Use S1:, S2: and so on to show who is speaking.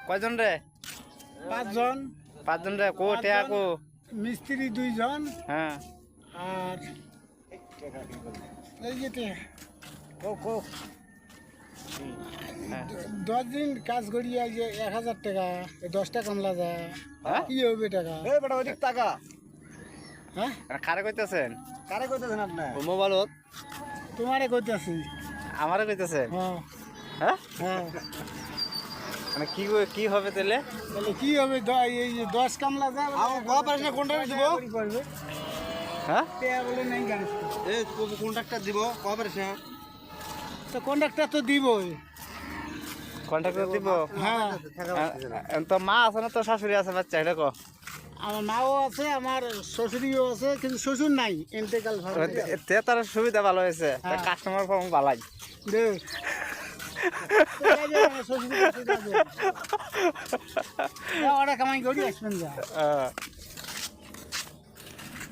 S1: কয়জন রে?
S2: 5 জন।
S1: 5 জন রে। কো টেয়া কো?
S2: মিস্ত্রি 2 জন।
S1: হ্যাঁ।
S2: আর এই যে টেয়া।
S3: কো
S2: 10 দিন কাজ করি এই যে 1000 টাকা, 10টা কামলা যায়।
S1: হ্যাঁ?
S2: কি হবে টাকা?
S3: এই বেটা ওদিক টাকা
S2: হ্যাঁ?
S1: কারে কইতেছেন?
S3: কারে কইতেছেন আপনি?
S1: ও মোবাইলত
S2: তোমারে কইতাছি।
S1: আমারে কইতেছেন?
S2: হ্যাঁ
S1: হ্যাঁ?
S2: হ্যাঁ।
S1: মানে কি হবে তাহলে?
S2: তাহলে কি হবে? এই যে 10 কামলা যায়।
S3: আমার কোঅপারেশনে কন্ট্রাক্ট দিব।
S1: হ্যাঁ?
S2: টেয়া বলে নাই জানিস তো।
S3: এই কন্ট্রাক্টর দিব কোঅপারেশন।
S2: তো কন্ডাক্টর তো দিবই।
S1: কন্ট্রাক্টর দিব?
S2: হ্যাঁ।
S1: তো মা আছে না, তো শাশুড়ি আছে, বাচ্চা এটা কো?
S2: আমার মাও আছে, আমার শ্বশুরিও আছে, কিন্তু শ্বশুর নাই। ইন্তেকাল
S1: তে তার সুবিধা ভালো হয়েছে,
S2: হ্যাঁ।
S1: কাস্টমার পাবো ভালাই।
S2: দে শ্বশুর কামাই করি আসবেন যা।